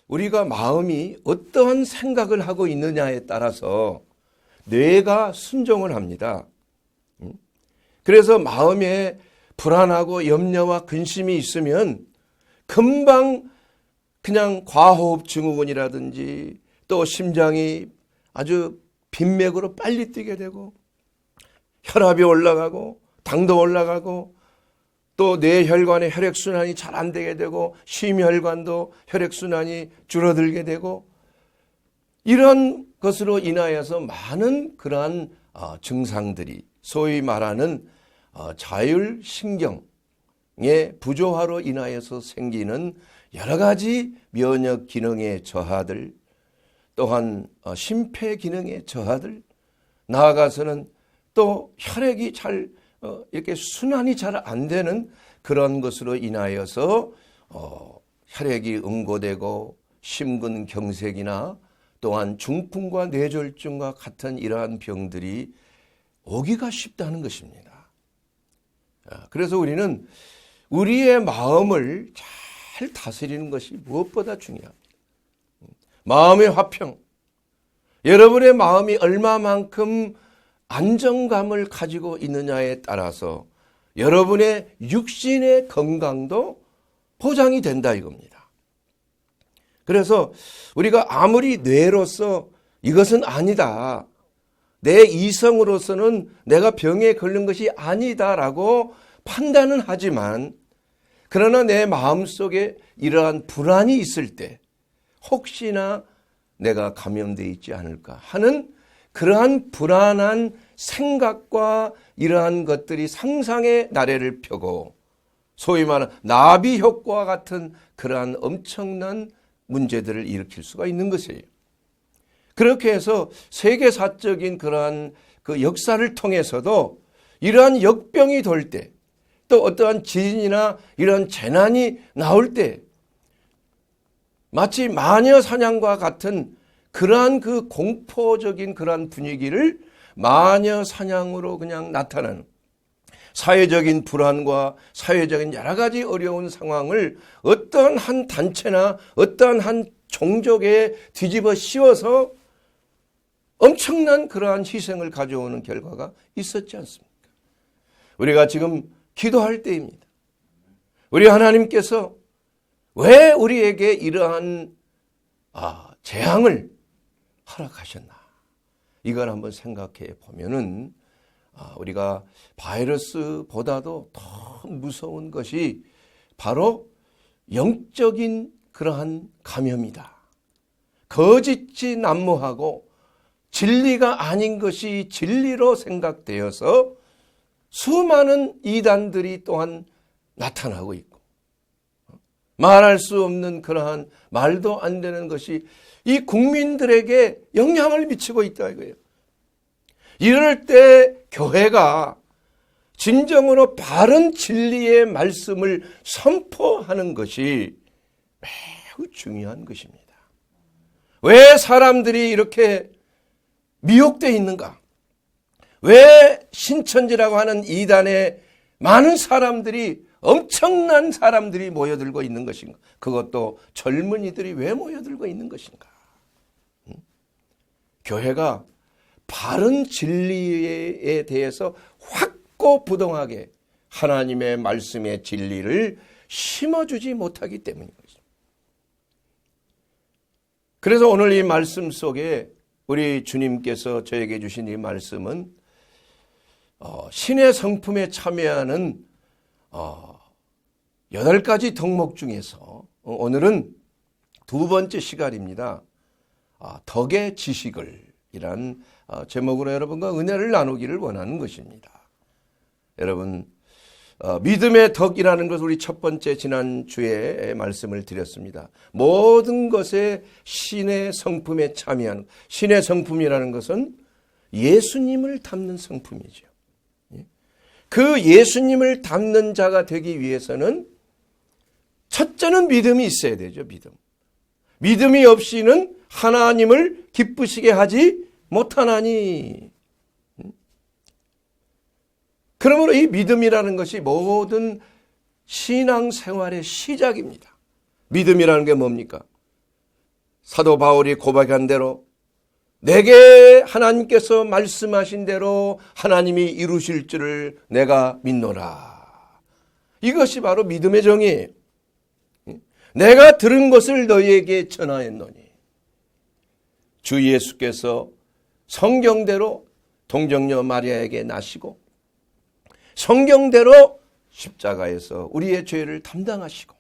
우리가 마음이 어떠한 생각을 하고 있느냐에 따라서 뇌가 순종을 합니다. 그래서 마음에 불안하고 염려와 근심이 있으면 금방 그냥 과호흡 증후군이라든지 또 심장이 아주 빈맥으로 빨리 뛰게 되고 혈압이 올라가고 당도 올라가고 또 뇌혈관의 혈액순환이 잘 안 되게 되고 심혈관도 혈액순환이 줄어들게 되고 이런 것으로 인하여서 많은 그러한 증상들이 소위 말하는 자율신경의 부조화로 인하여서 생기는 여러 가지 면역 기능의 저하들, 또한 심폐 기능의 저하들, 나아가서는 또 혈액이 잘 이렇게 순환이 잘 안 되는 그런 것으로 인하여서 혈액이 응고되고 심근경색이나 또한 중풍과 뇌졸중과 같은 이러한 병들이 오기가 쉽다는 것입니다. 그래서 우리는 우리의 마음을 잘 다스리는 것이 무엇보다 중요합니다. 마음의 화평, 여러분의 마음이 얼마만큼 안정감을 가지고 있느냐에 따라서 여러분의 육신의 건강도 보장이 된다 이겁니다. 그래서 우리가 아무리 뇌로서 이것은 아니다, 내 이성으로서는 내가 병에 걸린 것이 아니다라고 판단은 하지만 그러나 내 마음속에 이러한 불안이 있을 때 혹시나 내가 감염되어 있지 않을까 하는 그러한 불안한 생각과 이러한 것들이 상상의 나래를 펴고 소위 말하는 나비 효과와 같은 그러한 엄청난 문제들을 일으킬 수가 있는 것이에요. 그렇게 해서 세계사적인 그러한 그 역사를 통해서도 이러한 역병이 돌 때 또 어떠한 지진이나 이런 재난이 나올 때 마치 마녀 사냥과 같은 그러한 그 공포적인 그러한 분위기를 마녀 사냥으로 그냥 나타나는 사회적인 불안과 사회적인 여러 가지 어려운 상황을 어떠한 한 단체나 어떠한 한 종족에 뒤집어 씌워서 엄청난 그러한 희생을 가져오는 결과가 있었지 않습니까? 우리가 지금 기도할 때입니다. 우리 하나님께서 왜 우리에게 이러한 재앙을 허락하셨나? 이걸 한번 생각해 보면은 우리가 바이러스보다도 더 무서운 것이 바로 영적인 그러한 감염이다. 거짓이 난무하고 진리가 아닌 것이 진리로 생각되어서 수많은 이단들이 또한 나타나고 있고 말할 수 없는 그러한 말도 안 되는 것이 이 국민들에게 영향을 미치고 있다 이거예요. 이럴 때 교회가 진정으로 바른 진리의 말씀을 선포하는 것이 매우 중요한 것입니다. 왜 사람들이 이렇게 미혹되어 있는가? 왜 신천지라고 하는 이단에 많은 사람들이 엄청난 사람들이 모여들고 있는 것인가? 그것도 젊은이들이 왜 모여들고 있는 것인가? 교회가 바른 진리에 대해서 확고부동하게 하나님의 말씀의 진리를 심어주지 못하기 때문인 것입니다. 그래서 오늘 이 말씀 속에 우리 주님께서 저에게 주신 이 말씀은 신의 성품에 참여하는 8가지 덕목 중에서 오늘은 두 번째 시간입니다. 덕의 지식을 이란 제목으로 여러분과 은혜를 나누기를 원하는 것입니다. 여러분, 믿음의 덕이라는 것을 우리 첫 번째 지난주에 말씀을 드렸습니다. 모든 것에 신의 성품에 참여하는, 신의 성품이라는 것은 예수님을 닮는 성품이죠. 그 예수님을 닮는 자가 되기 위해서는 첫째는 믿음이 있어야 되죠. 믿음이 없이는 하나님을 기쁘시게 하지 못하나니. 그러므로 이 믿음이라는 것이 모든 신앙생활의 시작입니다. 믿음이라는 게 뭡니까? 사도 바울이 고백한 대로 내게 하나님께서 말씀하신 대로 하나님이 이루실 줄을 내가 믿노라. 이것이 바로 믿음의 정의예요. 내가 들은 것을 너희에게 전하였노니. 주 예수께서 성경대로 동정녀 마리아에게 나시고 성경대로 십자가에서 우리의 죄를 담당하시고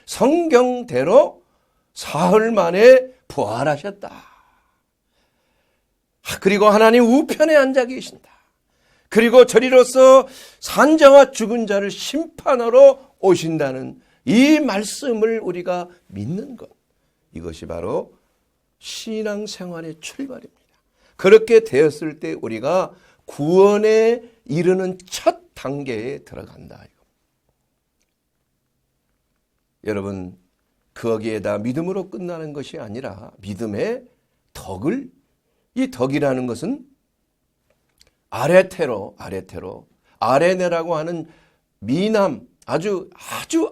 성경대로 사흘 만에 부활하셨다. 그리고 하나님 우편에 앉아 계신다. 그리고 저리로서 산자와 죽은 자를 심판하러 오신다는 이 말씀을 우리가 믿는 것, 이것이 바로 신앙생활의 출발입니다. 그렇게 되었을 때 우리가 구원에 이르는 첫 단계에 들어간다. 여러분, 거기에다 믿음으로 끝나는 것이 아니라 믿음의 덕을, 이 덕이라는 것은 아레테로, 아레네라고 하는 미남, 아주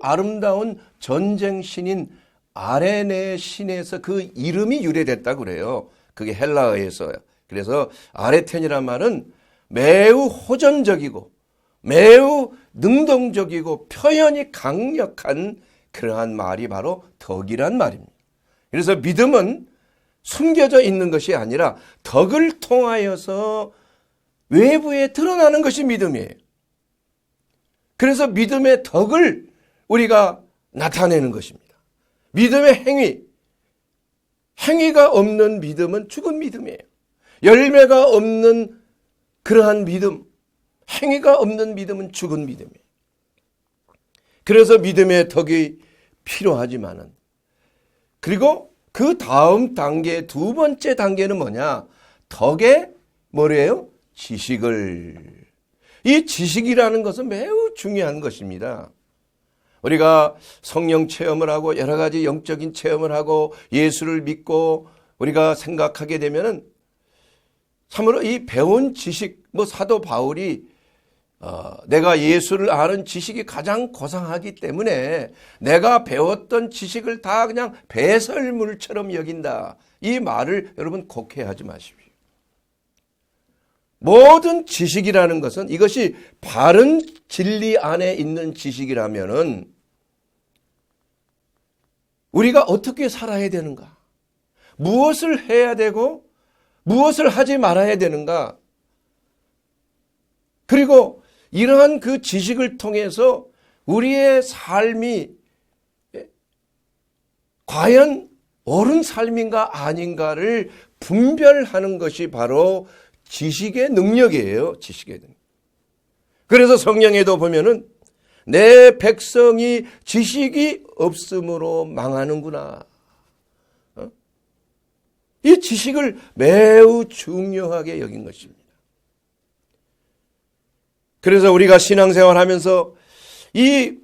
아름다운 전쟁 신인 아레네 신에서 그 이름이 유래됐다고 그래요. 그게 헬라어에서요. 그래서 아레텐이란 말은 매우 호전적이고 매우 능동적이고 표현이 강력한 그러한 말이 바로 덕이란 말입니다. 그래서 믿음은 숨겨져 있는 것이 아니라 덕을 통하여서 외부에 드러나는 것이 믿음이에요. 그래서 믿음의 덕을 우리가 나타내는 것입니다. 믿음의 행위가 없는 믿음은 죽은 믿음이에요. 열매가 없는 그러한 믿음, 행위가 없는 믿음은 죽은 믿음이에요. 그래서 믿음의 덕이 필요하지만은, 그리고 그 다음 단계, 두 번째 단계는 뭐냐? 덕의 뭐래요? 지식을. 이 지식이라는 것은 매우 중요한 것입니다. 우리가 성령 체험을 하고 여러 가지 영적인 체험을 하고 예수를 믿고 우리가 생각하게 되면은 참으로 이 배운 지식, 사도 바울이 내가 예수를 아는 지식이 가장 고상하기 때문에 내가 배웠던 지식을 다 그냥 배설물처럼 여긴다. 이 말을 여러분 곡해하지 마십시오. 모든 지식이라는 것은 이것이 바른 진리 안에 있는 지식이라면은 우리가 어떻게 살아야 되는가? 무엇을 해야 되고 무엇을 하지 말아야 되는가? 그리고 이러한 그 지식을 통해서 우리의 삶이 과연 옳은 삶인가 아닌가를 분별하는 것이 바로 지식의 능력이에요. 지식의 능력. 그래서 성경에도 보면은 내 백성이 지식이 없으므로 망하는구나. 이 지식을 매우 중요하게 여긴 것입니다. 그래서 우리가 신앙생활 하면서 이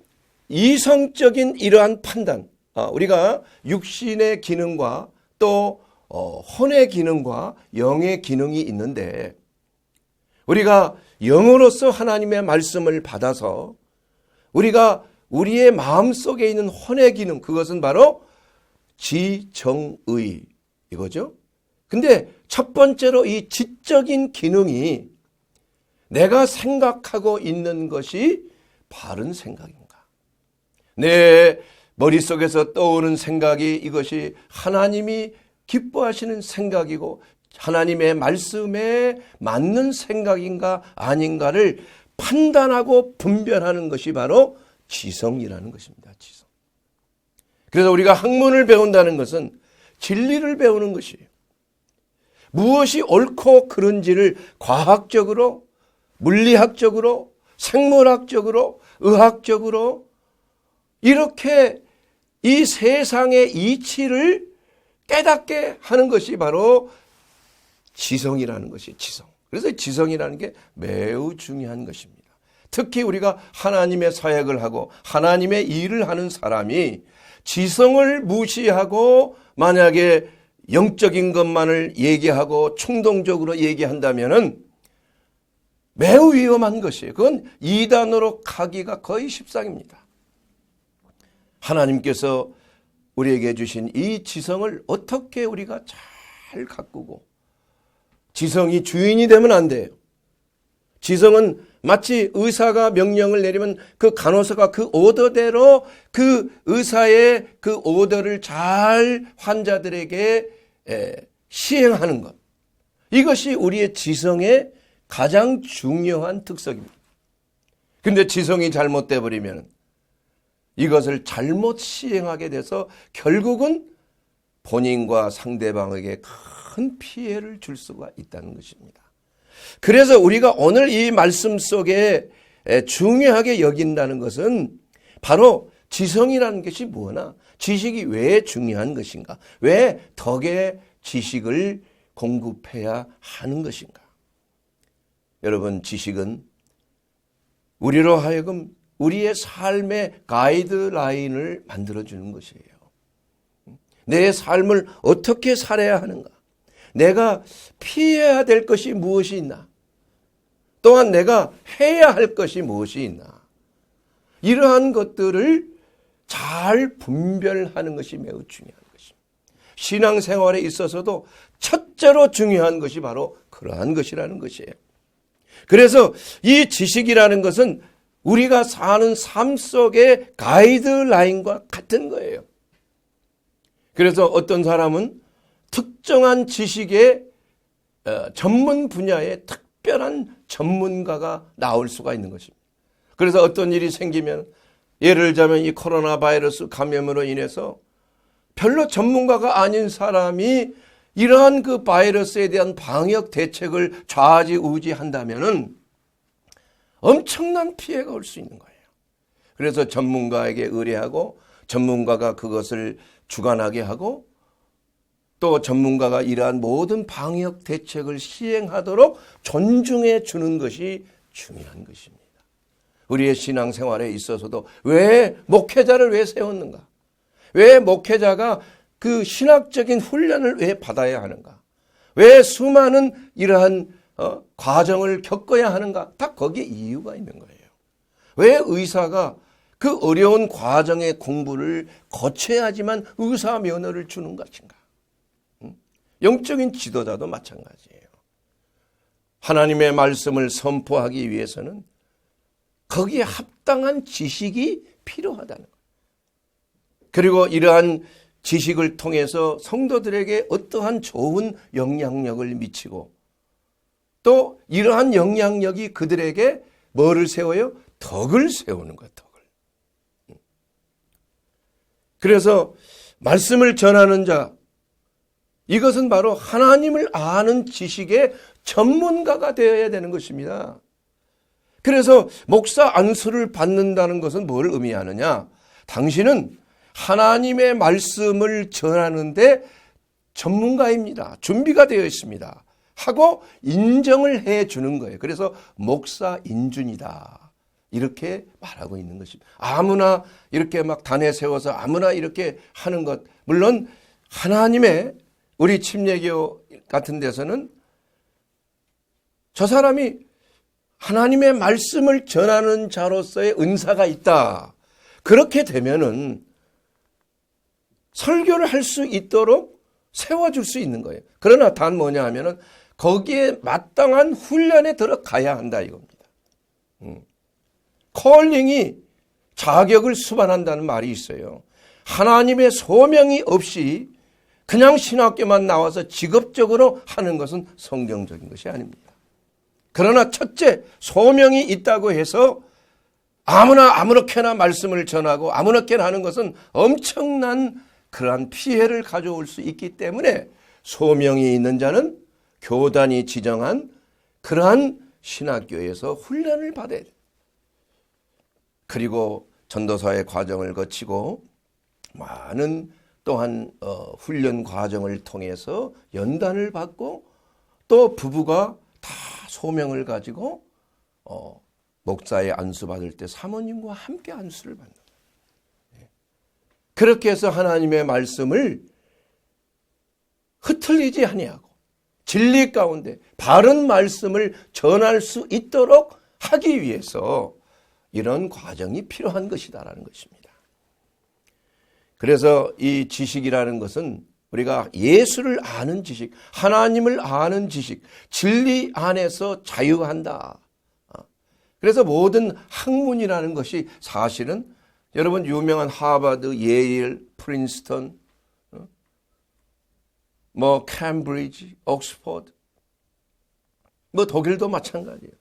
이성적인 이러한 판단, 우리가 육신의 기능과 또 혼의 기능과 영의 기능이 있는데 우리가 영으로서 하나님의 말씀을 받아서 우리가 우리의 마음속에 있는 혼의 기능, 그것은 바로 지정의 이거죠. 근데 첫 번째로 이 지적인 기능이 내가 생각하고 있는 것이 바른 생각인가? 내 머릿속에서 떠오르는 생각이 이것이 하나님이 기뻐하시는 생각이고 하나님의 말씀에 맞는 생각인가 아닌가를 판단하고 분별하는 것이 바로 지성이라는 것입니다. 지성. 그래서 우리가 학문을 배운다는 것은 진리를 배우는 것이에요. 무엇이 옳고 그른지를 과학적으로, 물리학적으로, 생물학적으로, 의학적으로 이렇게 이 세상의 이치를 깨닫게 하는 것이 바로 지성이라는 것이 지성. 그래서 지성이라는 게 매우 중요한 것입니다. 특히 우리가 하나님의 사역을 하고 하나님의 일을 하는 사람이 지성을 무시하고 만약에 영적인 것만을 얘기하고 충동적으로 얘기한다면은 매우 위험한 것이에요. 그건 이단으로 가기가 거의 십상입니다. 하나님께서 우리에게 주신 이 지성을 어떻게 우리가 잘 가꾸고, 지성이 주인이 되면 안 돼요. 지성은 마치 의사가 명령을 내리면 그 간호사가 그 오더대로 그 의사의 그 오더를 잘 환자들에게 시행하는 것. 이것이 우리의 지성의 가장 중요한 특성입니다. 근데 지성이 잘못돼 버리면 이것을 잘못 시행하게 돼서 결국은 본인과 상대방에게 큰 피해를 줄 수가 있다는 것입니다. 그래서 우리가 오늘 이 말씀 속에 중요하게 여긴다는 것은 바로 지성이라는 것이 뭐나, 지식이 왜 중요한 것인가, 왜 덕의 지식을 공급해야 하는 것인가. 여러분, 지식은 우리로 하여금 우리의 삶의 가이드라인을 만들어주는 것이에요. 내 삶을 어떻게 살아야 하는가, 내가 피해야 될 것이 무엇이 있나, 또한 내가 해야 할 것이 무엇이 있나, 이러한 것들을 잘 분별하는 것이 매우 중요한 것입니다. 신앙생활에 있어서도 첫째로 중요한 것이 바로 그러한 것이라는 것이에요. 그래서 이 지식이라는 것은 우리가 사는 삶 속의 가이드라인과 같은 거예요. 그래서 어떤 사람은 특정한 지식의 전문 분야의 특별한 전문가가 나올 수가 있는 것입니다. 그래서 어떤 일이 생기면, 예를 들자면 이 코로나 바이러스 감염으로 인해서 별로 전문가가 아닌 사람이 이러한 그 바이러스에 대한 방역 대책을 좌지우지한다면은 엄청난 피해가 올 수 있는 거예요. 그래서 전문가에게 의뢰하고 전문가가 그것을 주관하게 하고 또 전문가가 이러한 모든 방역 대책을 시행하도록 존중해 주는 것이 중요한 것입니다. 우리의 신앙생활에 있어서도 왜 목회자를 왜 세웠는가? 왜 목회자가 그 신학적인 훈련을 왜 받아야 하는가? 왜 수많은 이러한 과정을 겪어야 하는가? 다 거기에 이유가 있는 거예요. 왜 의사가 그 어려운 과정의 공부를 거쳐야지만 의사 면허를 주는 것인가? 영적인 지도자도 마찬가지예요. 하나님의 말씀을 선포하기 위해서는 거기에 합당한 지식이 필요하다는 거예요. 그리고 이러한 지식을 통해서 성도들에게 어떠한 좋은 영향력을 미치고 또 이러한 영향력이 그들에게 뭐를 세워요? 덕을 세우는 거예요. 덕을. 그래서 말씀을 전하는 자, 이것은 바로 하나님을 아는 지식의 전문가가 되어야 되는 것입니다. 그래서 목사 안수를 받는다는 것은 뭘 의미하느냐? 당신은 하나님의 말씀을 전하는데 전문가입니다. 준비가 되어 있습니다. 하고 인정을 해 주는 거예요. 그래서 목사 인준이다. 이렇게 말하고 있는 것입니다. 아무나 이렇게 막 단에 세워서 아무나 이렇게 하는 것. 물론 하나님의 우리 침례교 같은 데서는 저 사람이 하나님의 말씀을 전하는 자로서의 은사가 있다. 그렇게 되면은 설교를 할 수 있도록 세워줄 수 있는 거예요. 그러나 단 뭐냐 하면은 거기에 마땅한 훈련에 들어가야 한다 이겁니다. 콜링이 자격을 수반한다는 말이 있어요. 하나님의 소명이 없이 그냥 신학교만 나와서 직업적으로 하는 것은 성경적인 것이 아닙니다. 그러나 첫째, 소명이 있다고 해서 아무렇게나 말씀을 전하고 아무렇게나 하는 것은 엄청난 그러한 피해를 가져올 수 있기 때문에 소명이 있는 자는 교단이 지정한 그러한 신학교에서 훈련을 받아야 돼요. 그리고 전도사의 과정을 거치고 많은 또한 훈련 과정을 통해서 연단을 받고 또 부부가 다 소명을 가지고 목사의 안수 받을 때 사모님과 함께 안수를 받는 거예요. 그렇게 해서 하나님의 말씀을 흩틀리지 아니하고 진리 가운데 바른 말씀을 전할 수 있도록 하기 위해서 이런 과정이 필요한 것이다라는 것입니다. 그래서 이 지식이라는 것은 우리가 예수를 아는 지식, 하나님을 아는 지식, 진리 안에서 자유한다. 그래서 모든 학문이라는 것이 사실은 여러분 유명한 하버드, 예일, 프린스턴, 캠브리지, 옥스퍼드, 독일도 마찬가지예요.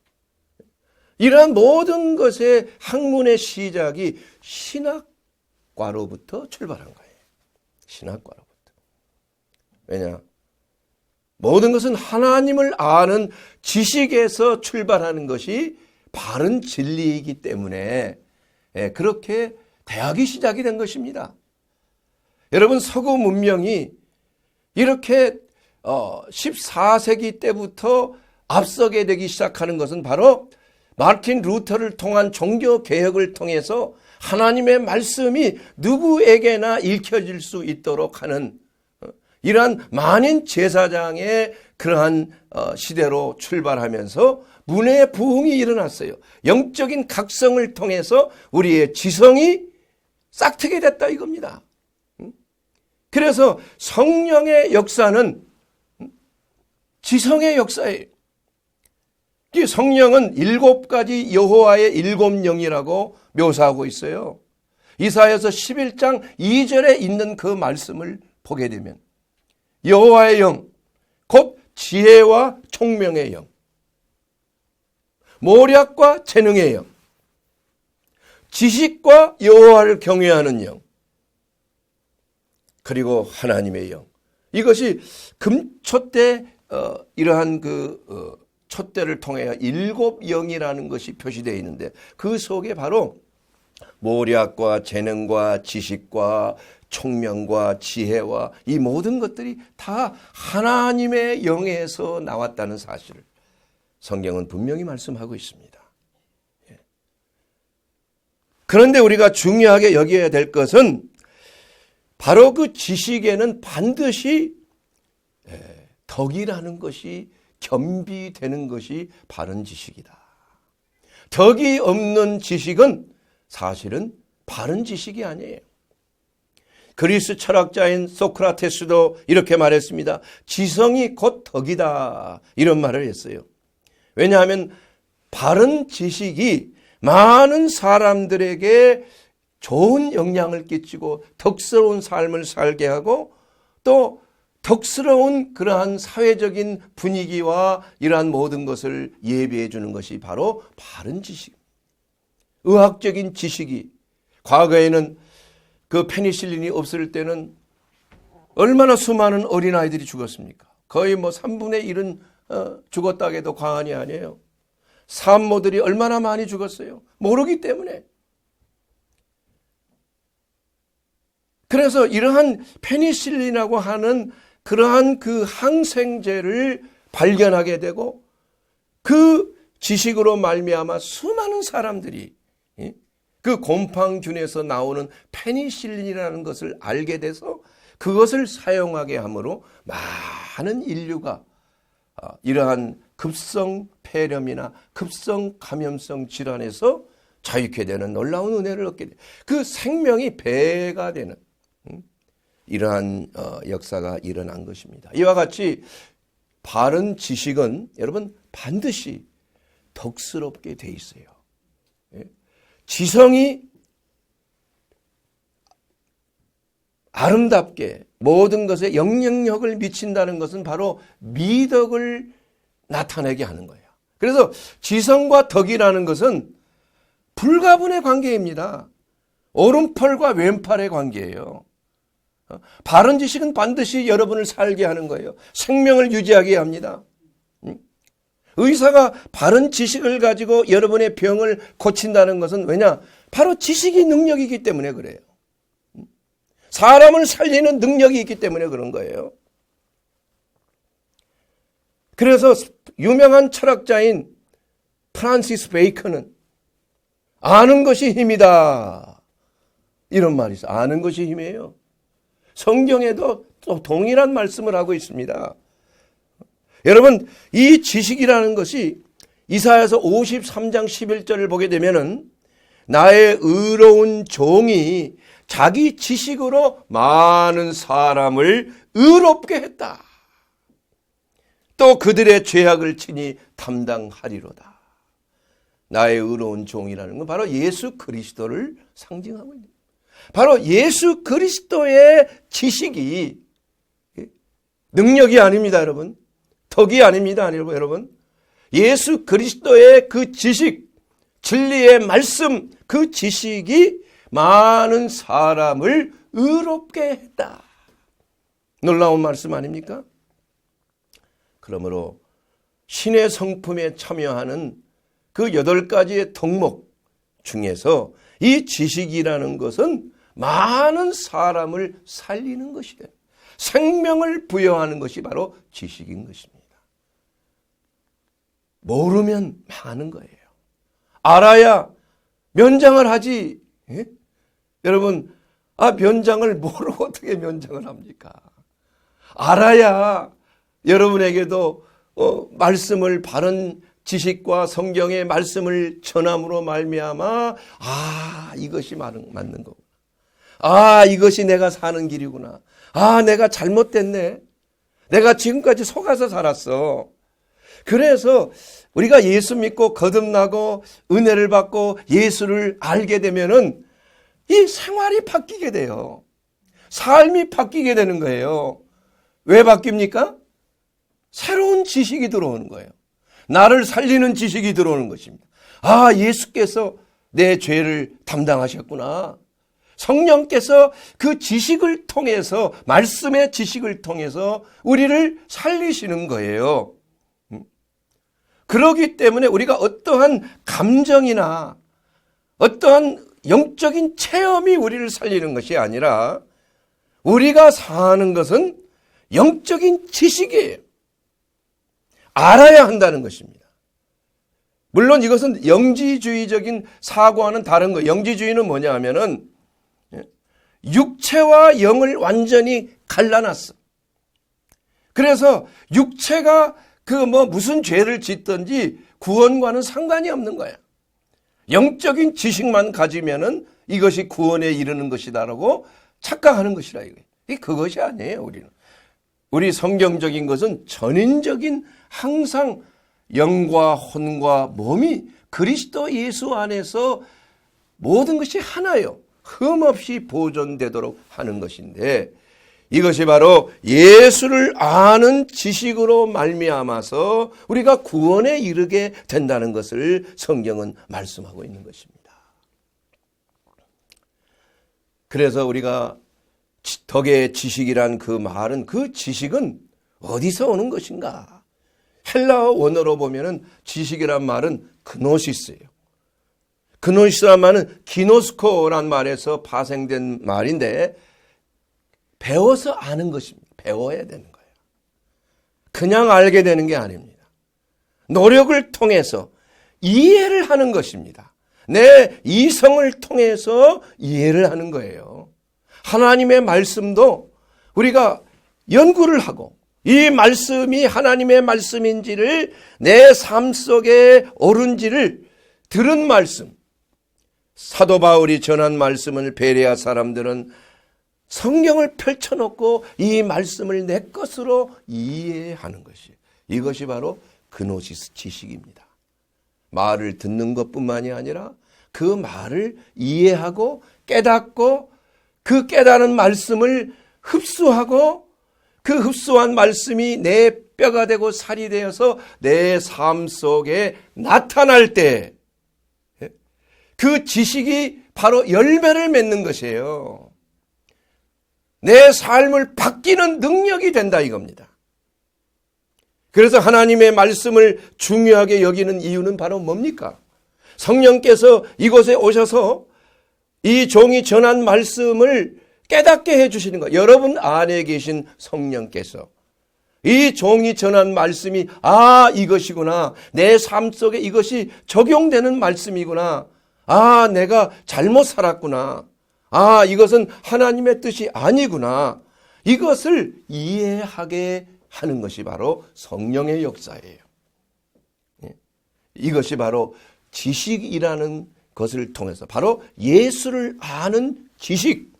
이러한 모든 것의 학문의 시작이 신학과로부터 출발한 거예요. 신학과로부터. 왜냐? 모든 것은 하나님을 아는 지식에서 출발하는 것이 바른 진리이기 때문에 그렇게 대학이 시작이 된 것입니다. 여러분 서구 문명이 이렇게 14세기 때부터 앞서게 되기 시작하는 것은 바로 마틴 루터를 통한 종교개혁을 통해서 하나님의 말씀이 누구에게나 읽혀질 수 있도록 하는 이러한 만인 제사장의 그러한 시대로 출발하면서 문화의 부흥이 일어났어요. 영적인 각성을 통해서 우리의 지성이 싹트게 됐다 이겁니다. 그래서 성령의 역사는 지성의 역사예요. 이 성령은 7가지 여호와의 7영이라고 묘사하고 있어요. 이사야서 11장 2절에 있는 그 말씀을 보게 되면 여호와의 영, 곧 지혜와 총명의 영, 모략과 재능의 영, 지식과 여호와를 경외하는 영, 그리고 하나님의 영. 이것이 금촛대 이러한 촛대를 통해 7영이라는 것이 표시되어 있는데 그 속에 바로 모략과 재능과 지식과 총명과 지혜와 이 모든 것들이 다 하나님의 영에서 나왔다는 사실을 성경은 분명히 말씀하고 있습니다. 그런데 우리가 중요하게 여겨야 될 것은 바로 그 지식에는 반드시 덕이라는 것이 겸비되는 것이 바른 지식이다. 덕이 없는 지식은 사실은 바른 지식이 아니에요. 그리스 철학자인 소크라테스도 이렇게 말했습니다. 지성이 곧 덕이다. 이런 말을 했어요. 왜냐하면 바른 지식이 많은 사람들에게 좋은 영향을 끼치고 덕스러운 삶을 살게 하고 또 덕스러운 그러한 사회적인 분위기와 이러한 모든 것을 예비해 주는 것이 바로 바른 지식. 의학적인 지식이 과거에는 그 페니실린이 없을 때는 얼마나 수많은 어린아이들이 죽었습니까? 거의 3분의 1은 죽었다 해도 과언이 아니에요. 산모들이 얼마나 많이 죽었어요. 모르기 때문에. 그래서 이러한 페니실린이라고 하는 그러한 그 항생제를 발견하게 되고 그 지식으로 말미암아 수많은 사람들이 그 곰팡균에서 나오는 페니실린이라는 것을 알게 돼서 그것을 사용하게 함으로 많은 인류가 이러한 급성 폐렴이나 급성 감염성 질환에서 자유케 되는 놀라운 은혜를 얻게 돼요. 그 생명이 배가 되는 이러한 역사가 일어난 것입니다. 이와 같이 바른 지식은 여러분 반드시 덕스럽게 돼 있어요. 지성이 아름답게 모든 것에 영향력을 미친다는 것은 바로 미덕을 나타내게 하는 거예요. 그래서 지성과 덕이라는 것은 불가분의 관계입니다. 오른팔과 왼팔의 관계예요. 바른 지식은 반드시 여러분을 살게 하는 거예요. 생명을 유지하게 합니다. 의사가 바른 지식을 가지고 여러분의 병을 고친다는 것은 왜냐? 바로 지식이 능력이기 때문에 그래요. 사람을 살리는 능력이 있기 때문에 그런 거예요. 그래서 유명한 철학자인 프란시스 베이컨은 아는 것이 힘이다. 이런 말이 있어요. 아는 것이 힘이에요. 성경에도 또 동일한 말씀을 하고 있습니다. 여러분, 이 지식이라는 것이 이사야서 53장 11절을 보게 되면은 나의 의로운 종이 자기 지식으로 많은 사람을 의롭게 했다. 또 그들의 죄악을 친히 담당하리로다. 나의 의로운 종이라는 건 바로 예수 그리스도를 상징하고 있는 거예요. 바로 예수 그리스도의 지식이 능력이 아닙니다, 여러분. 덕이 아닙니다, 여러분. 예수 그리스도의 그 지식, 진리의 말씀, 그 지식이 많은 사람을 의롭게 했다. 놀라운 말씀 아닙니까? 그러므로 신의 성품에 참여하는 그 8가지의 덕목 중에서 이 지식이라는 것은 많은 사람을 살리는 것이다. 생명을 부여하는 것이 바로 지식인 것입니다. 모르면 망하는 거예요. 알아야 면장을 하지. 예? 여러분, 면장을 모르고 어떻게 면장을 합니까? 알아야 여러분에게도 말씀을 바른 지식과 성경의 말씀을 전함으로 말미암아 이것이 맞는 거구나. 이것이 내가 사는 길이구나. 내가 잘못됐네. 내가 지금까지 속아서 살았어. 그래서 우리가 예수 믿고 거듭나고 은혜를 받고 예수를 알게 되면은 이 생활이 바뀌게 돼요. 삶이 바뀌게 되는 거예요. 왜 바뀝니까? 새로운 지식이 들어오는 거예요. 나를 살리는 지식이 들어오는 것입니다. 예수께서 내 죄를 담당하셨구나. 성령께서 그 지식을 통해서, 말씀의 지식을 통해서 우리를 살리시는 거예요. 그렇기 때문에 우리가 어떠한 감정이나 어떠한 영적인 체험이 우리를 살리는 것이 아니라 우리가 사는 것은 영적인 지식이에요. 알아야 한다는 것입니다. 물론 이것은 영지주의적인 사고와는 다른 거예요. 영지주의는 뭐냐 하면은 육체와 영을 완전히 갈라놨어. 그래서 육체가 무슨 죄를 짓든지 구원과는 상관이 없는 거야. 영적인 지식만 가지면은 이것이 구원에 이르는 것이다라고 착각하는 것이라 이거예요. 그것이 아니에요, 우리는. 우리 성경적인 것은 전인적인 항상 영과 혼과 몸이 그리스도 예수 안에서 모든 것이 하나요. 흠없이 보존되도록 하는 것인데 이것이 바로 예수를 아는 지식으로 말미암아서 우리가 구원에 이르게 된다는 것을 성경은 말씀하고 있는 것입니다. 그래서 우리가 덕의 지식이란 그 말은 그 지식은 어디서 오는 것인가? 헬라어 원어로 보면은 지식이란 말은 그노시스예요. 그노시스란 말은 기노스코란 말에서 파생된 말인데 배워서 아는 것입니다. 배워야 되는 거예요. 그냥 알게 되는 게 아닙니다. 노력을 통해서 이해를 하는 것입니다. 내 이성을 통해서 이해를 하는 거예요. 하나님의 말씀도 우리가 연구를 하고 이 말씀이 하나님의 말씀인지를 내 삶 속에 옳은지를 들은 말씀, 사도 바울이 전한 말씀을 베레아 사람들은 성경을 펼쳐놓고 이 말씀을 내 것으로 이해하는 것이에요. 이것이 바로 그노시스 지식입니다. 말을 듣는 것뿐만이 아니라 그 말을 이해하고 깨닫고 그 깨달은 말씀을 흡수하고 그 흡수한 말씀이 내 뼈가 되고 살이 되어서 내 삶 속에 나타날 때 그 지식이 바로 열매를 맺는 것이에요. 내 삶을 바뀌는 능력이 된다 이겁니다. 그래서 하나님의 말씀을 중요하게 여기는 이유는 바로 뭡니까? 성령께서 이곳에 오셔서 이 종이 전한 말씀을 깨닫게 해주시는 거예요. 여러분 안에 계신 성령께서 이 종이 전한 말씀이 이것이구나. 내 삶 속에 이것이 적용되는 말씀이구나. 내가 잘못 살았구나. 이것은 하나님의 뜻이 아니구나. 이것을 이해하게 하는 것이 바로 성령의 역사예요. 이것이 바로 지식이라는 것을 통해서 바로 예수를 아는 지식,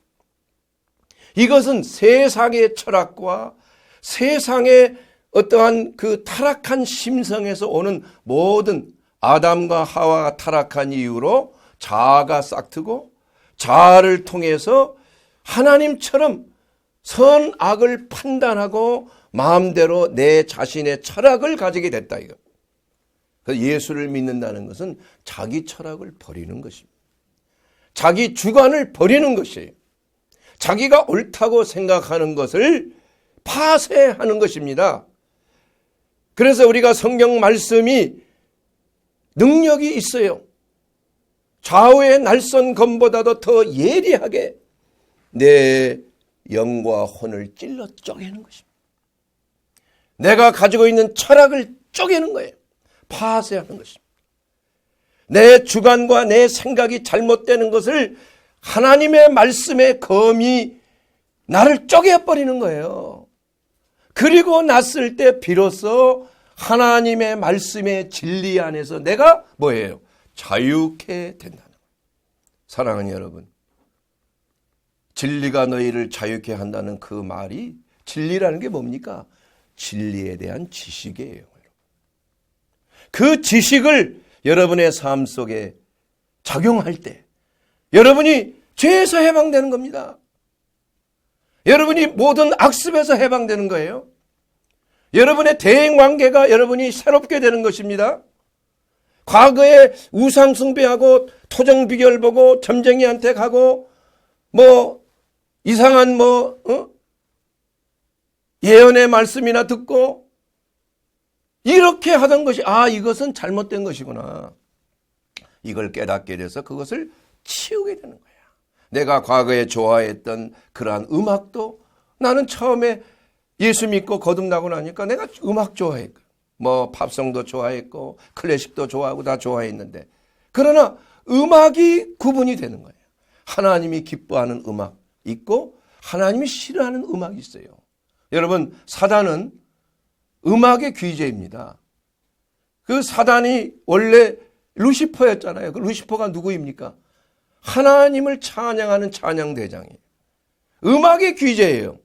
이것은 세상의 철학과 세상의 어떠한 그 타락한 심성에서 오는 모든 아담과 하와가 타락한 이유로 자아가 싹트고 자아를 통해서 하나님처럼 선악을 판단하고 마음대로 내 자신의 철학을 가지게 됐다 이거. 그래서 예수를 믿는다는 것은 자기 철학을 버리는 것입니다. 자기 주관을 버리는 것이에요. 자기가 옳다고 생각하는 것을 파쇄하는 것입니다. 그래서 우리가 성경 말씀이 능력이 있어요. 좌우의 날선 검보다도 더 예리하게 내 영과 혼을 찔러 쪼개는 것입니다. 내가 가지고 있는 철학을 쪼개는 거예요. 파쇄하는 것입니다. 내 주관과 내 생각이 잘못되는 것을 하나님의 말씀의 검이 나를 쪼개버리는 거예요. 그리고 났을 때 비로소 하나님의 말씀의 진리 안에서 내가 뭐예요? 자유케 된다는 거예요. 사랑하는 여러분, 진리가 너희를 자유케 한다는 그 말이, 진리라는 게 뭡니까? 진리에 대한 지식이에요. 그 지식을 여러분의 삶 속에 적용할 때 여러분이 죄에서 해방되는 겁니다. 여러분이 모든 악습에서 해방되는 거예요. 여러분의 대인관계가 여러분이 새롭게 되는 것입니다. 과거에 우상 숭배하고 토정 비결 보고 점쟁이한테 가고 뭐 이상한 예언의 말씀이나 듣고 이렇게 하던 것이 이것은 잘못된 것이구나. 이걸 깨닫게 돼서 그것을 치우게 되는 거야. 내가 과거에 좋아했던 그러한 음악도 나는 처음에 예수 믿고 거듭나고 나니까 내가 음악 좋아했고 뭐 팝송도 좋아했고 클래식도 좋아하고 다 좋아했는데 그러나 음악이 구분이 되는 거예요. 하나님이 기뻐하는 음악 있고 하나님이 싫어하는 음악이 있어요. 여러분, 사단은 음악의 귀재입니다. 그 사단이 원래 루시퍼였잖아요. 그 루시퍼가 누구입니까? 하나님을 찬양하는 찬양대장이에요. 음악의 귀재예요.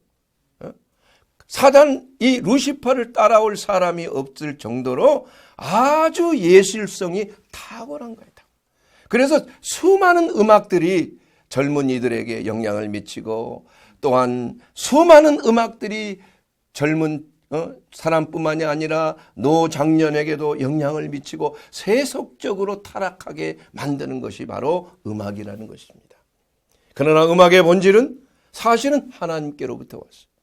사단 이 루시퍼를 따라올 사람이 없을 정도로 아주 예술성이 탁월한 거예요. 그래서 수많은 음악들이 젊은이들에게 영향을 미치고 또한 수많은 음악들이 젊은 사람뿐만이 아니라 노장년에게도 영향을 미치고 세속적으로 타락하게 만드는 것이 바로 음악이라는 것입니다. 그러나 음악의 본질은 사실은 하나님께로부터 왔어요.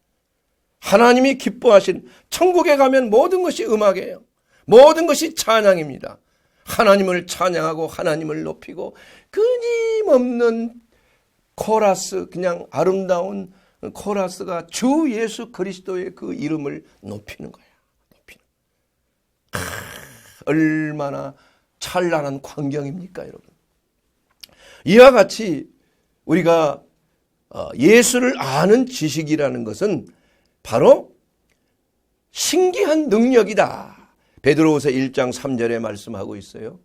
하나님이 기뻐하신, 천국에 가면 모든 것이 음악이에요. 모든 것이 찬양입니다. 하나님을 찬양하고 하나님을 높이고 끊임없는 코러스, 그냥 아름다운 코러스가 주 예수 그리스도의 그 이름을 높이는 거야. 높이는. 얼마나 찬란한 광경입니까, 여러분? 이와 같이 우리가 예수를 아는 지식이라는 것은 바로 신기한 능력이다. 베드로후서 1장 3절에 말씀하고 있어요.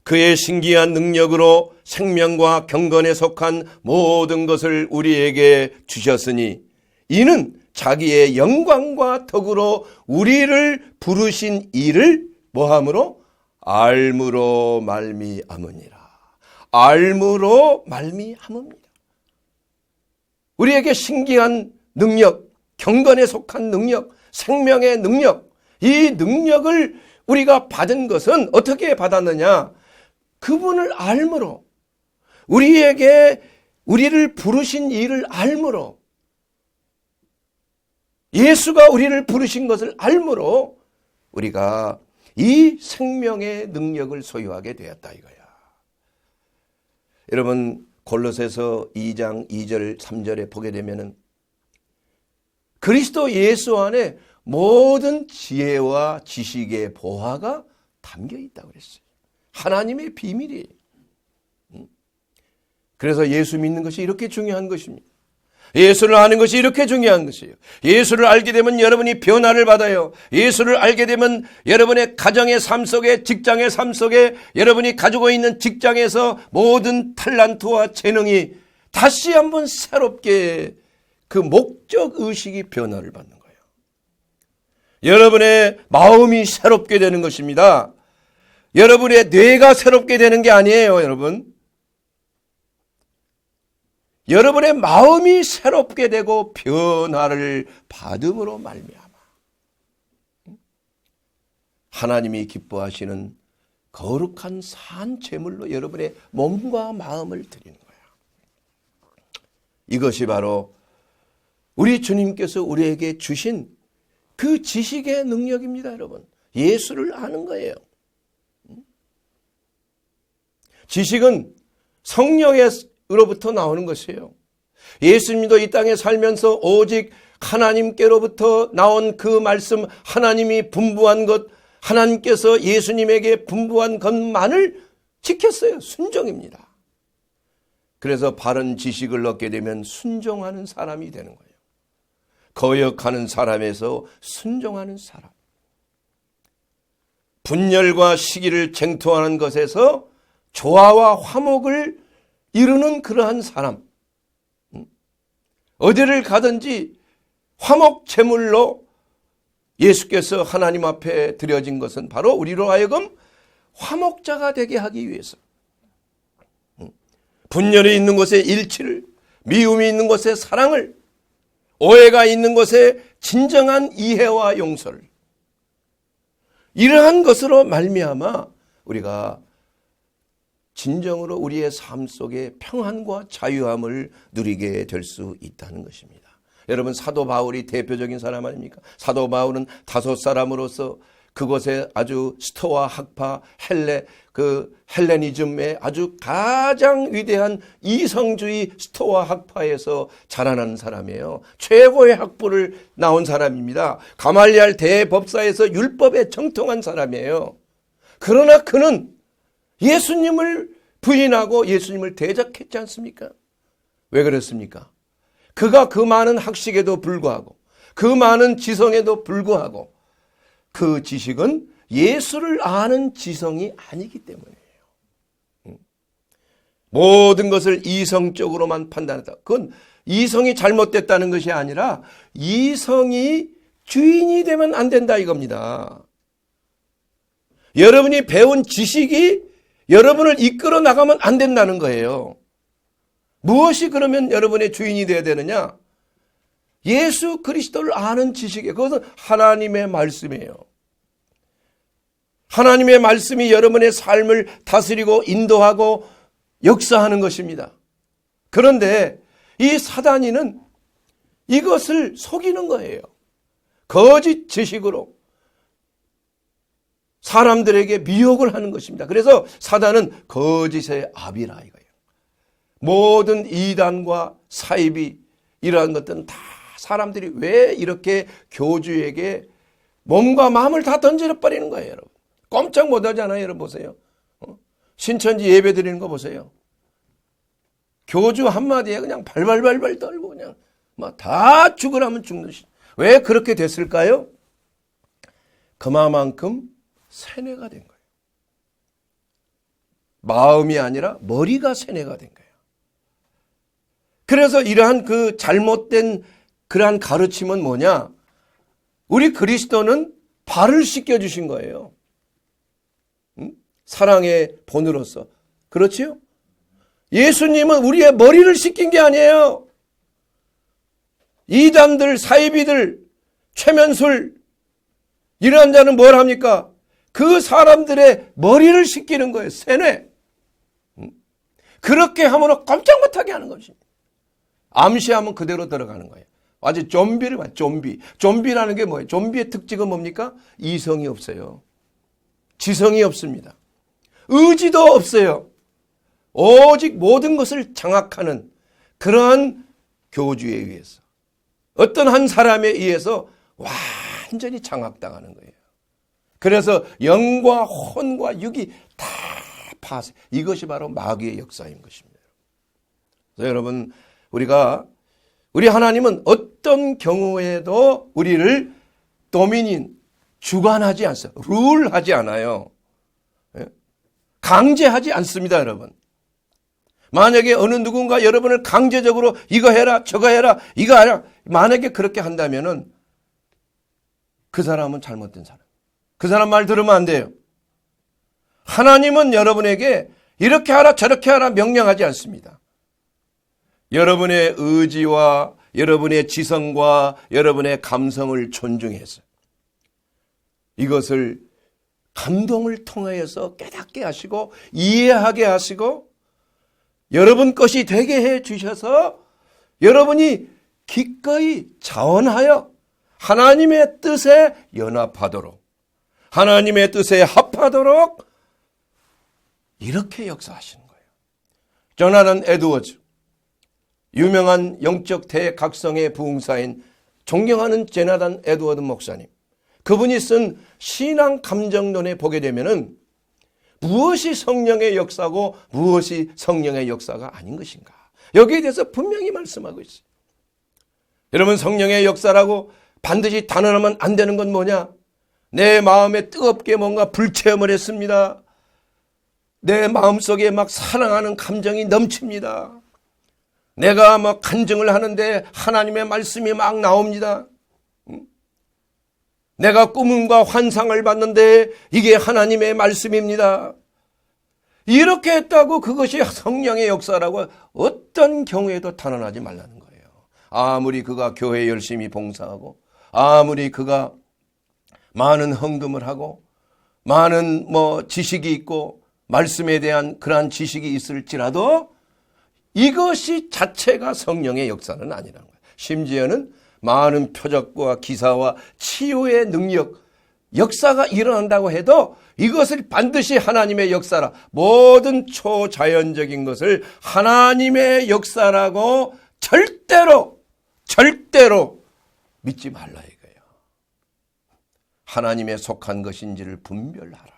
그의 신기한 능력으로 생명과 경건에 속한 모든 것을 우리에게 주셨으니 이는 자기의 영광과 덕으로 우리를 부르신 이를 뭐함으로? 알므로 말미암으니라. 알므로 말미암습니다. 우리에게 신기한 능력, 경건에 속한 능력, 생명의 능력, 이 능력을 우리가 받은 것은 어떻게 받았느냐? 그분을 알므로, 우리를 부르신 이를 알므로, 예수가 우리를 부르신 것을 알므로 우리가 이 생명의 능력을 소유하게 되었다 이거야. 여러분, 골로새서 2장 2절 3절에 보게 되면은 그리스도 예수 안에 모든 지혜와 지식의 보화가 담겨 있다고 그랬어요. 하나님의 비밀이에요. 그래서 예수 믿는 것이 이렇게 중요한 것입니다. 예수를 아는 것이 이렇게 중요한 것이에요. 예수를 알게 되면 여러분이 변화를 받아요. 예수를 알게 되면 여러분의 가정의 삶 속에, 직장의 삶 속에, 여러분이 가지고 있는 직장에서 모든 탤런트와 재능이 다시 한번 새롭게 그 목적 의식이 변화를 받는 거예요. 여러분의 마음이 새롭게 되는 것입니다. 여러분의 뇌가 새롭게 되는 게 아니에요, 여러분. 여러분의 마음이 새롭게 되고 변화를 받음으로 말미암아 하나님이 기뻐하시는 거룩한 산 제물로 여러분의 몸과 마음을 드리는 거예요. 이것이 바로 우리 주님께서 우리에게 주신 그 지식의 능력입니다, 여러분. 예수를 아는 거예요. 지식은 성령으로부터 나오는 것이에요. 예수님도 이 땅에 살면서 오직 하나님께로부터 나온 그 말씀, 하나님이 분부한 것, 하나님께서 예수님에게 분부한 것만을 지켰어요. 순종입니다. 그래서 바른 지식을 얻게 되면 순종하는 사람이 되는 거예요. 거역하는 사람에서 순종하는 사람. 분열과 시기를 쟁투하는 것에서 조화와 화목을 이루는 그러한 사람. 어디를 가든지 화목 제물로 예수께서 하나님 앞에 드려진 것은 바로 우리로 하여금 화목자가 되게 하기 위해서. 분열이 있는 곳에 일치를, 미움이 있는 곳에 사랑을, 오해가 있는 곳에 진정한 이해와 용서를. 이러한 것으로 말미암아 우리가 진정으로 우리의 삶 속에 평안과 자유함을 누리게 될 수 있다는 것입니다. 여러분, 사도 바울이 대표적인 사람 아닙니까? 사도 바울은 다섯 사람으로서 그곳에 아주 스토아 학파, 헬레니즘의 아주 가장 위대한 이성주의 스토아 학파에서 자라난 사람이에요. 최고의 학부를 나온 사람입니다. 가말리알 대법사에서 율법에 정통한 사람이에요. 그러나 그는 예수님을 부인하고 예수님을 대적했지 않습니까? 왜 그랬습니까? 그가 그 많은 학식에도 불구하고 그 많은 지성에도 불구하고 그 지식은 예수를 아는 지성이 아니기 때문이에요. 모든 것을 이성적으로만 판단했다. 그건 이성이 잘못됐다는 것이 아니라 이성이 주인이 되면 안 된다 이겁니다. 여러분이 배운 지식이 여러분을 이끌어 나가면 안 된다는 거예요. 무엇이 그러면 여러분의 주인이 되어야 되느냐? 예수 그리스도를 아는 지식이에요. 그것은 하나님의 말씀이에요. 하나님의 말씀이 여러분의 삶을 다스리고 인도하고 역사하는 것입니다. 그런데 이 사단이는 이것을 속이는 거예요. 거짓 지식으로 사람들에게 미혹을 하는 것입니다. 그래서 사단은 거짓의 아비라 이거예요. 모든 이단과 사이비 이러한 것들은 다 사람들이 왜 이렇게 교주에게 몸과 마음을 다 던져버리는 거예요, 여러분. 꼼짝 못하잖아요, 여러분 보세요. 신천지 예배 드리는 거 보세요. 교주 한마디에 그냥 발발발발 떨고 그냥 막 다 죽으라면 죽는 시. 왜 그렇게 됐을까요? 그만큼 세뇌가 된 거예요. 마음이 아니라 머리가 세뇌가 된 거예요. 그래서 이러한 그 잘못된 그러한 가르침은 뭐냐? 우리 그리스도는 발을 씻겨주신 거예요. 사랑의 본으로서. 그렇지요? 예수님은 우리의 머리를 씻긴 게 아니에요. 이단들, 사이비들, 최면술 이러한 자는 뭘 합니까? 그 사람들의 머리를 씻기는 거예요. 세뇌. 그렇게 하면 깜짝 못하게 하는 것입니다. 암시하면 그대로 들어가는 거예요. 아주 좀비를 봐. 좀비. 좀비라는 게 뭐예요? 좀비의 특징은 뭡니까? 이성이 없어요. 지성이 없습니다. 의지도 없어요. 오직 모든 것을 장악하는 그러한 교주에 의해서 어떤 한 사람에 의해서 완전히 장악당하는 거예요. 그래서 영과 혼과 육이 다 파쇄. 이것이 바로 마귀의 역사인 것입니다. 그래서 여러분, 우리 하나님은 어떤 경우에도 우리를 주관하지 않아요. 룰하지 않아요. 강제하지 않습니다, 여러분. 만약에 어느 누군가 여러분을 강제적으로 이거 해라 저거 해라 이거 하라, 만약에 그렇게 한다면은 그 사람은 잘못된 사람. 그 사람 말 들으면 안 돼요. 하나님은 여러분에게 이렇게 하라 저렇게 하라 명령하지 않습니다. 여러분의 의지와 여러분의 지성과 여러분의 감성을 존중해서 이것을 감동을 통하여서 깨닫게 하시고 이해하게 하시고 여러분 것이 되게 해 주셔서 여러분이 기꺼이 자원하여 하나님의 뜻에 연합하도록 하나님의 뜻에 합하도록 이렇게 역사하시는 거예요. 조나단 에드워즈, 유명한 영적 대각성의 부흥사인 존경하는 조나단 에드워드 목사님, 그분이 쓴 신앙 감정론에 보게 되면은 무엇이 성령의 역사고 무엇이 성령의 역사가 아닌 것인가, 여기에 대해서 분명히 말씀하고 있어요. 여러분, 성령의 역사라고 반드시 단언하면 안 되는 건 뭐냐? 내 마음에 뜨겁게 뭔가 불체험을 했습니다. 내 마음속에 막 사랑하는 감정이 넘칩니다. 내가 막 간증을 하는데 하나님의 말씀이 막 나옵니다. 내가 꿈과 환상을 봤는데 이게 하나님의 말씀입니다. 이렇게 했다고 그것이 성령의 역사라고 어떤 경우에도 단언하지 말라는 거예요. 아무리 그가 교회에 열심히 봉사하고 아무리 그가 많은 헌금을 하고 많은 지식이 있고 말씀에 대한 그러한 지식이 있을지라도 이것이 자체가 성령의 역사는 아니라는 거예요. 심지어는 많은 표적과 기사와 치유의 능력, 역사가 일어난다고 해도 이것을 반드시 하나님의 역사라, 모든 초자연적인 것을 하나님의 역사라고 절대로 믿지 말라 이거예요. 하나님에 속한 것인지를 분별하라.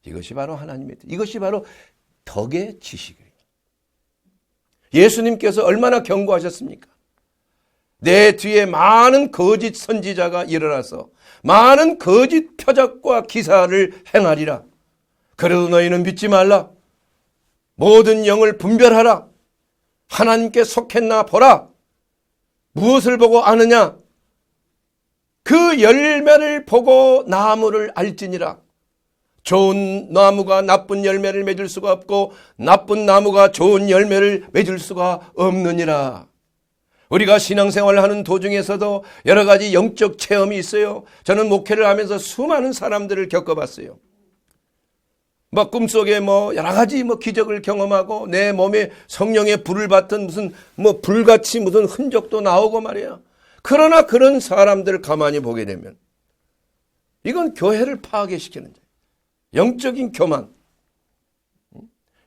이것이 바로 하나님의 뜻, 이것이 바로 덕의 지식이에요. 예수님께서 얼마나 경고하셨습니까? 내 뒤에 많은 거짓 선지자가 일어나서 많은 거짓 표적과 기사를 행하리라. 그래도 너희는 믿지 말라. 모든 영을 분별하라. 하나님께 속했나 보라. 무엇을 보고 아느냐? 그 열매를 보고 나무를 알지니라. 좋은 나무가 나쁜 열매를 맺을 수가 없고 나쁜 나무가 좋은 열매를 맺을 수가 없느니라. 우리가 신앙생활을 하는 도중에서도 여러 가지 영적 체험이 있어요. 저는 목회를 하면서 수많은 사람들을 겪어봤어요. 꿈속에 여러 가지 기적을 경험하고 내 몸에 성령의 불을 받던 무슨 불같이 무슨 흔적도 나오고 말이야. 그러나 그런 사람들을 가만히 보게 되면 이건 교회를 파괴시키는 거예요. 영적인 교만.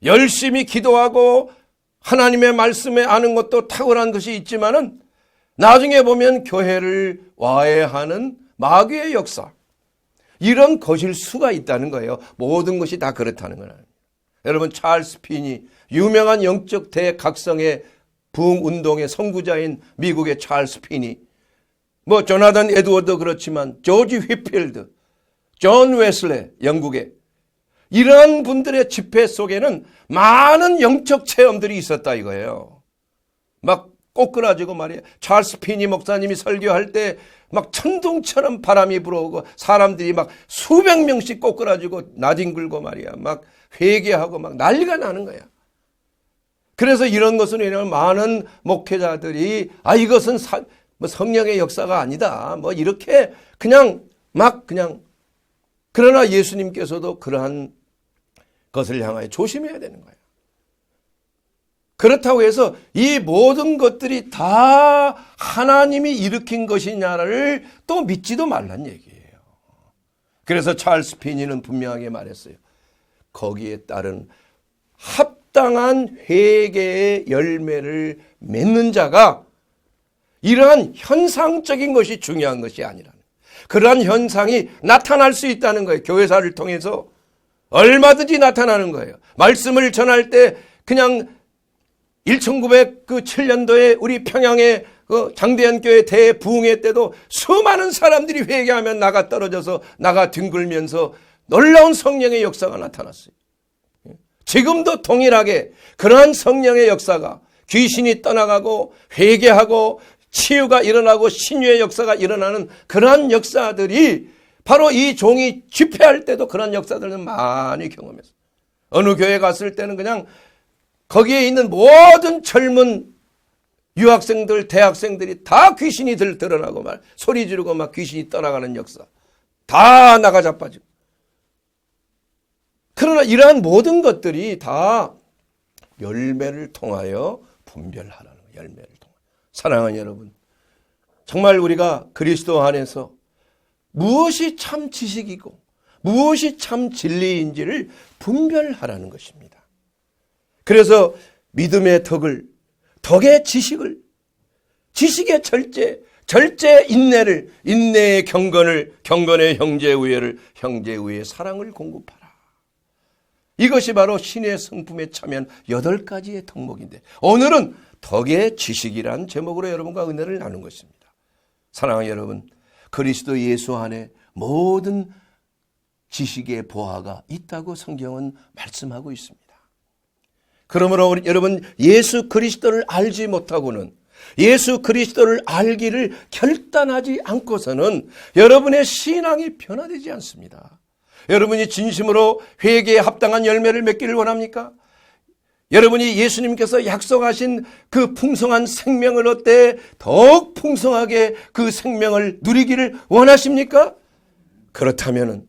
열심히 기도하고 하나님의 말씀에 아는 것도 탁월한 것이 있지만은 나중에 보면 교회를 와해하는 마귀의 역사, 이런 것일 수가 있다는 거예요. 모든 것이 다 그렇다는 건 아닙니다. 여러분, 찰스 피니, 유명한 영적 대각성의 부흥운동의 선구자인 미국의 찰스 피니, 조나단 에드워드 그렇지만 조지 휘필드, 존 웨슬레, 영국의 이러한 분들의 집회 속에는 많은 영적 체험들이 있었다 이거예요. 꼬꾸라지고 말이에요. 찰스 피니 목사님이 설교할 때 천둥처럼 바람이 불어오고 사람들이 수백 명씩 꼬꾸라지고 나뒹굴고 말이야. 회개하고 난리가 나는 거야. 그래서 이런 것은 왜냐하면 많은 목회자들이 이것은 성령의 역사가 아니다. 이렇게 그냥 그러나 예수님께서도 그러한 것을 향하여 조심해야 되는 거예요. 그렇다고 해서 이 모든 것들이 다 하나님이 일으킨 것이냐를 또 믿지도 말란 얘기예요. 그래서 찰스 피니는 분명하게 말했어요. 거기에 따른 합당한 회개의 열매를 맺는 자가 이러한 현상적인 것이 중요한 것이 아니라는, 그러한 현상이 나타날 수 있다는 거예요. 교회사를 통해서 얼마든지 나타나는 거예요. 말씀을 전할 때 그냥 1907년도에 우리 평양의 장대한 교회 대부흥회 때도 수많은 사람들이 회개하면 나가 떨어져서 나가 뒹굴면서 놀라운 성령의 역사가 나타났어요. 지금도 동일하게 그러한 성령의 역사가 귀신이 떠나가고 회개하고 치유가 일어나고 신유의 역사가 일어나는 그러한 역사들이 바로 이 종이 집회할 때도 그런 역사들을 많이 경험했어요. 어느 교회 갔을 때는 그냥 거기에 있는 모든 젊은 유학생들, 대학생들이 다 귀신이 드러나고 막 소리 지르고 막 귀신이 떠나가는 역사. 다 나가 자빠지고. 그러나 이러한 모든 것들이 다 열매를 통하여 분별하라는 거예요. 열매를 통하여. 사랑하는 여러분, 정말 우리가 그리스도 안에서 무엇이 참 지식이고 무엇이 참 진리인지를 분별하라는 것입니다. 그래서 믿음의 덕의 지식을, 지식의 절제 인내를, 인내의 경건의 형제우애를, 형제우애의 사랑을 공급하라. 이것이 바로 신의 성품에 참여한 8가지의 덕목인데, 오늘은 덕의 지식이라는 제목으로 여러분과 은혜를 나눈 것입니다. 사랑하는 여러분, 그리스도 예수 안에 모든 지식의 보화가 있다고 성경은 말씀하고 있습니다. 그러므로 여러분, 예수 그리스도를 알지 못하고는, 예수 그리스도를 알기를 결단하지 않고서는 여러분의 신앙이 변화되지 않습니다. 여러분이 진심으로 회개에 합당한 열매를 맺기를 원합니까? 여러분이 예수님께서 약속하신 그 풍성한 생명을 얻되 더욱 풍성하게 그 생명을 누리기를 원하십니까? 그렇다면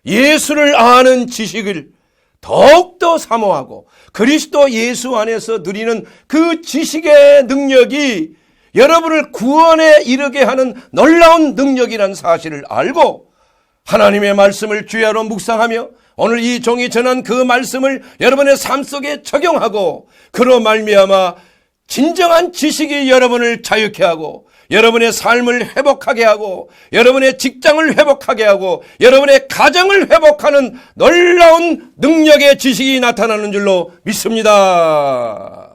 예수를 아는 지식을 더욱더 사모하고 그리스도 예수 안에서 누리는 그 지식의 능력이 여러분을 구원에 이르게 하는 놀라운 능력이라는 사실을 알고 하나님의 말씀을 주야로 묵상하며 오늘 이 종이 전한 그 말씀을 여러분의 삶 속에 적용하고 그로 말미암아 진정한 지식이 여러분을 자유케 하고 여러분의 삶을 회복하게 하고 여러분의 직장을 회복하게 하고 여러분의 가정을 회복하는 놀라운 능력의 지식이 나타나는 줄로 믿습니다.